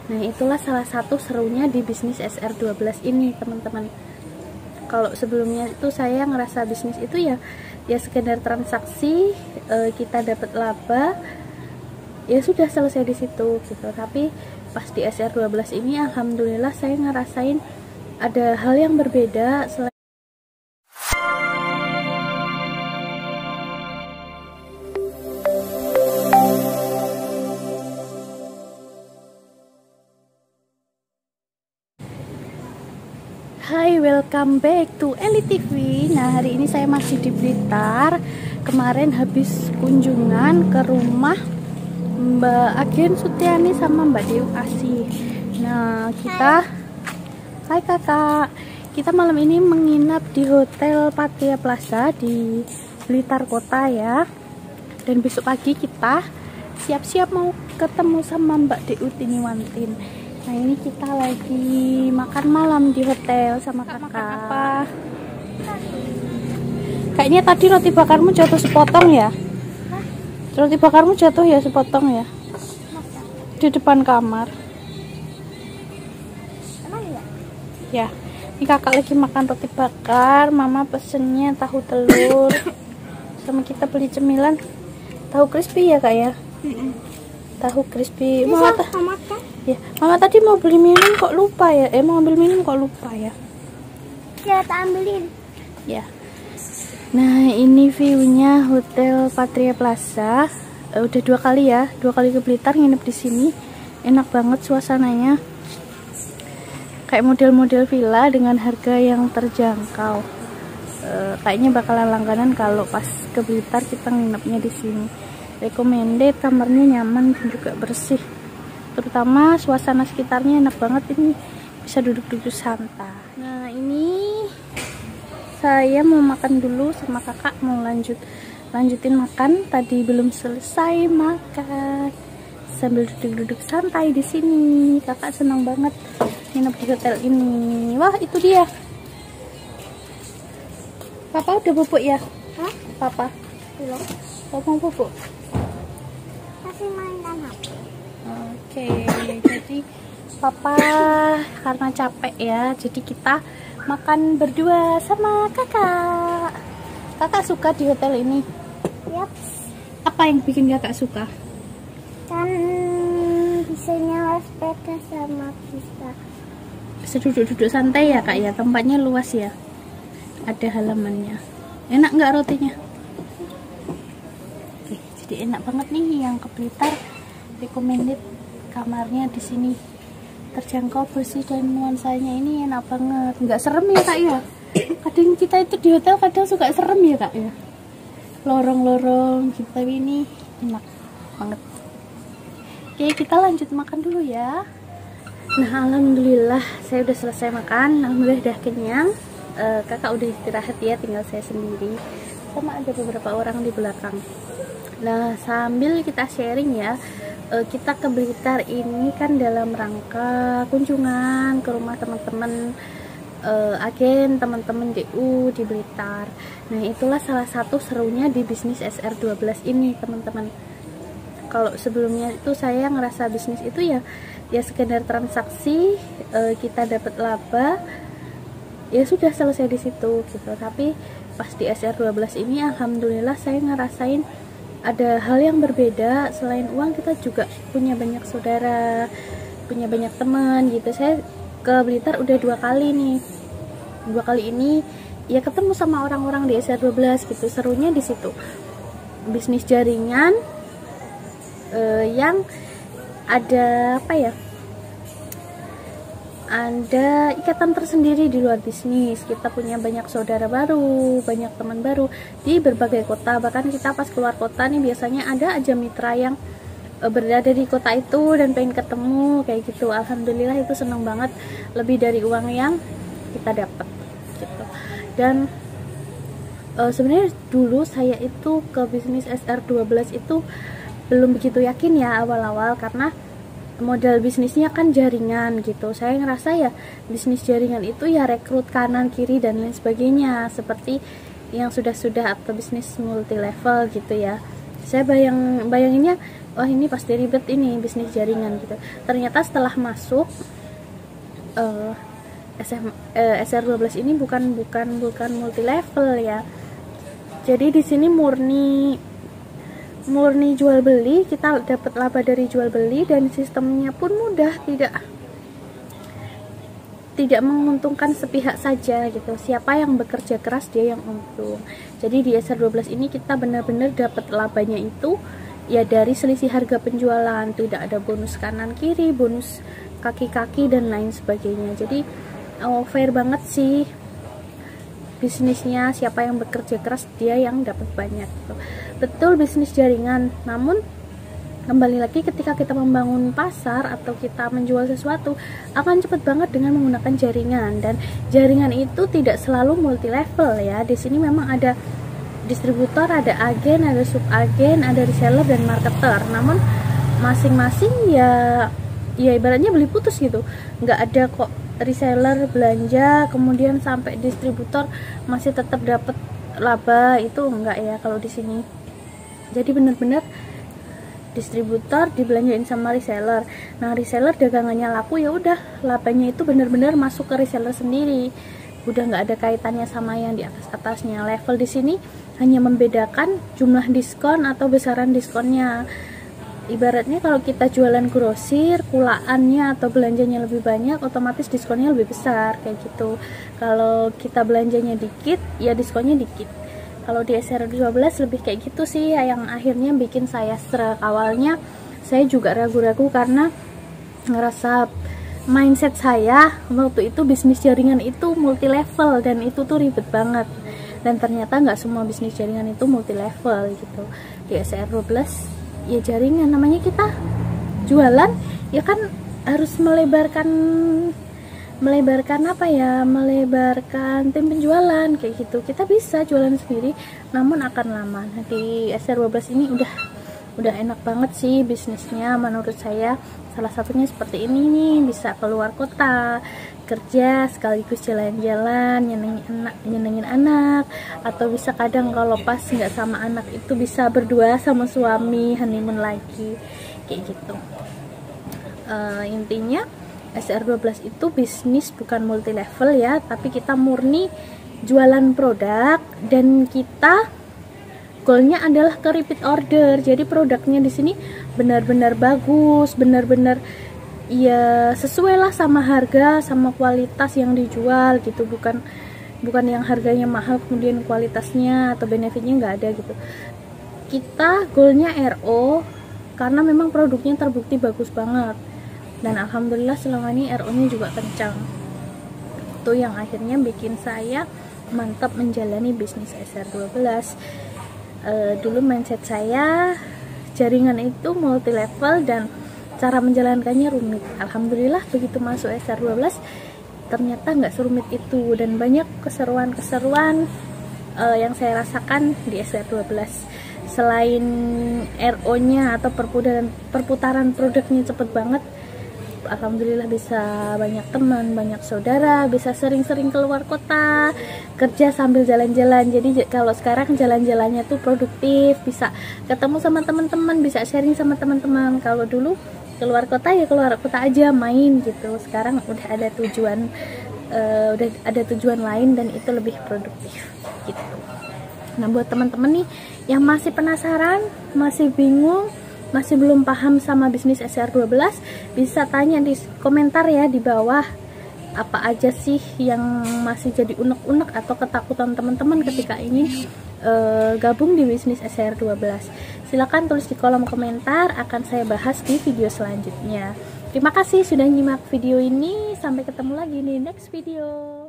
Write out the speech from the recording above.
Nah, itulah salah satu serunya di bisnis SR12 ini, teman-teman. Kalau sebelumnya itu saya ngerasa bisnis itu ya sekedar transaksi, kita dapat laba, ya sudah selesai di situ gitu. Tapi pas di SR12 ini alhamdulillah saya ngerasain ada hal yang berbeda selain Hai, welcome back to Eli TV. Nah, hari ini saya masih di Blitar. Kemarin habis kunjungan ke rumah Mbak Agen Sutiani sama Mbak Dew Asih. Nah, Hai kakak, kita malam ini menginap di Hotel Patria Plaza di Blitar Kota ya. Dan besok pagi kita siap-siap mau ketemu sama Mbak Dew Tiniwantin. Nah, ini kita lagi makan malam di hotel sama kakak. Apa? Kayaknya tadi roti bakarmu jatuh sepotong ya? Roti bakarmu jatuh ya sepotong ya? Di depan kamar. Ya, ini kakak lagi makan roti bakar. Mama pesennya tahu telur. Sama kita beli cemilan tahu crispy ya kak ya? Tahu crispy. Ya, mama tadi mau beli minum kok lupa ya? Mau ambil minum kok lupa ya? Ya, tak ambilin. Ya. Nah, ini view-nya Hotel Patria Plaza. Udah 2 kali ya, 2 kali ke Blitar nginep di sini. Enak banget suasananya. Kayak model-model villa dengan harga yang terjangkau. Kayaknya bakalan langganan kalau pas ke Blitar kita nginepnya di sini. Recommended, kamarnya nyaman dan juga bersih. Terutama suasana sekitarnya enak banget, ini bisa duduk-duduk santai. Nah, ini saya mau makan dulu sama kakak, mau lanjutin makan. Tadi belum selesai makan sambil duduk-duduk santai di sini. Kakak senang banget nginep di hotel ini. Wah, itu dia. Papa udah bubuk ya? Hah? Papa Belum. Papa mau bubuk? Masih mainan HP. Oke, jadi papa karena capek ya, jadi kita makan berdua sama kakak. Kakak suka di hotel ini? Yap. Apa yang bikin kakak suka? Kan bisa nyawa sepeda sama bisa Duduk-duduk santai ya kak ya, tempatnya luas ya, ada halamannya. Enak nggak rotinya? Oke, jadi enak banget nih yang ke Blitar. Recommended, kamarnya di sini terjangkau, bersih, dan nuansanya ini enak banget. Nggak serem ya kak ya? Kadang kita itu di hotel kadang suka serem ya kak ya, lorong-lorong gitu, tapi ini enak banget. Oke, kita lanjut makan dulu ya. Nah, alhamdulillah saya udah selesai makan, alhamdulillah udah kenyang. Kakak udah istirahat ya, tinggal saya sendiri sama ada beberapa orang di belakang. Nah, sambil kita sharing ya, kita ke Blitar ini kan dalam rangka kunjungan ke rumah teman-teman agen, teman-teman DU di Blitar. Nah, itulah salah satu serunya di bisnis SR12 ini, teman-teman. Kalau sebelumnya itu saya ngerasa bisnis itu ya sekedar transaksi, kita dapat laba, ya sudah selesai di situ gitu. Tapi pas di SR12 ini alhamdulillah saya ngerasain ada hal yang berbeda. Selain uang, kita juga punya banyak saudara, punya banyak teman gitu. Saya ke Blitar udah 2 kali nih. 2 kali ini ya ketemu sama orang-orang di SR12 gitu. Serunya di situ. Bisnis jaringan yang ada apa ya? Ada ikatan tersendiri di luar bisnis. Kita punya banyak saudara baru, banyak teman baru di berbagai kota. Bahkan kita pas keluar kota nih biasanya ada aja mitra yang berada di kota itu dan pengen ketemu kayak gitu. Alhamdulillah itu seneng banget, lebih dari uang yang kita dapat gitu. Dan sebenarnya dulu saya itu ke bisnis SR12 itu belum begitu yakin ya awal-awal, karena modal bisnisnya kan jaringan gitu. Saya ngerasa ya bisnis jaringan itu ya rekrut kanan kiri dan lain sebagainya, seperti yang sudah atau bisnis multi level gitu ya. Saya bayanginnya oh ini pasti ribet ini bisnis jaringan gitu. Ternyata setelah masuk SR12 ini bukan multi level ya. Jadi di sini murni jual beli, kita dapat laba dari jual beli, dan sistemnya pun mudah, tidak menguntungkan sepihak saja gitu. Siapa yang bekerja keras dia yang untung. Jadi di SR12 ini kita benar-benar dapat labanya itu ya dari selisih harga penjualan, tidak ada bonus kanan kiri, bonus kaki-kaki dan lain sebagainya. Jadi fair banget sih bisnisnya, siapa yang bekerja keras dia yang dapat banyak gitu. Betul bisnis jaringan, namun kembali lagi ketika kita membangun pasar atau kita menjual sesuatu akan cepat banget dengan menggunakan jaringan, dan jaringan itu tidak selalu multi level ya. Di sini memang ada distributor, ada agen, ada subagen, ada reseller dan marketer. Namun masing-masing ya ibaratnya beli putus gitu. Nggak ada kok reseller belanja kemudian sampai distributor masih tetap dapat laba, itu enggak ya kalau di sini. Jadi benar-benar distributor dibelanjain sama reseller. Nah, reseller dagangannya laku, ya udah labanya itu benar-benar masuk ke reseller sendiri. Udah nggak ada kaitannya sama yang di atas-atasnya. Level di sini hanya membedakan jumlah diskon atau besaran diskonnya. Ibaratnya kalau kita jualan grosir, kulaannya atau belanjanya lebih banyak, otomatis diskonnya lebih besar kayak gitu. Kalau kita belanjanya dikit, ya diskonnya dikit. Kalau di SR12 lebih kayak gitu sih, yang akhirnya bikin saya stres. Awalnya saya juga ragu-ragu karena ngerasa mindset saya waktu itu bisnis jaringan itu multi level dan itu tuh ribet banget. Dan ternyata nggak semua bisnis jaringan itu multi level gitu. Di SR12 ya jaringan, namanya kita jualan ya kan harus melebarkan tim penjualan kayak gitu. Kita bisa jualan sendiri namun akan lama. Nah, di SR12 ini udah enak banget sih bisnisnya menurut saya. Salah satunya seperti ini nih, bisa keluar kota kerja sekaligus jalan-jalan, nyenengin anak, atau bisa kadang kalau pas nggak sama anak itu bisa berdua sama suami honeymoon lagi kayak gitu. Intinya SR12 itu bisnis bukan multi level ya, tapi kita murni jualan produk dan kita goalnya adalah ke repeat order. Jadi produknya di sini benar-benar bagus, benar-benar ya sesuai lah sama harga sama kualitas yang dijual gitu. Bukan yang harganya mahal kemudian kualitasnya atau benefitnya nggak ada gitu. Kita goalnya RO karena memang produknya terbukti bagus banget. Dan alhamdulillah selama ini RO-nya juga kencang. Itu yang akhirnya bikin saya mantap menjalani bisnis SR12. Dulu mindset saya jaringan itu multi level dan cara menjalankannya rumit. Alhamdulillah begitu masuk SR12 ternyata nggak serumit itu, dan banyak keseruan-keseruan yang saya rasakan di SR12. Selain RO-nya atau perputaran produknya cepet banget, alhamdulillah bisa banyak teman, banyak saudara, bisa sering-sering keluar kota, kerja sambil jalan-jalan. Jadi kalau sekarang jalan-jalannya tuh produktif, bisa ketemu sama teman-teman, bisa sharing sama teman-teman. Kalau dulu keluar kota ya keluar kota aja main gitu. Sekarang udah ada tujuan lain dan itu lebih produktif gitu. Nah, buat teman-teman nih yang masih penasaran, masih bingung, masih belum paham sama bisnis SR12, bisa tanya di komentar ya di bawah, apa aja sih yang masih jadi unek-unek atau ketakutan teman-teman ketika ingin gabung di bisnis SR12. Silahkan tulis di kolom komentar, akan saya bahas di video selanjutnya. Terima kasih sudah nyimak video ini, sampai ketemu lagi di next video.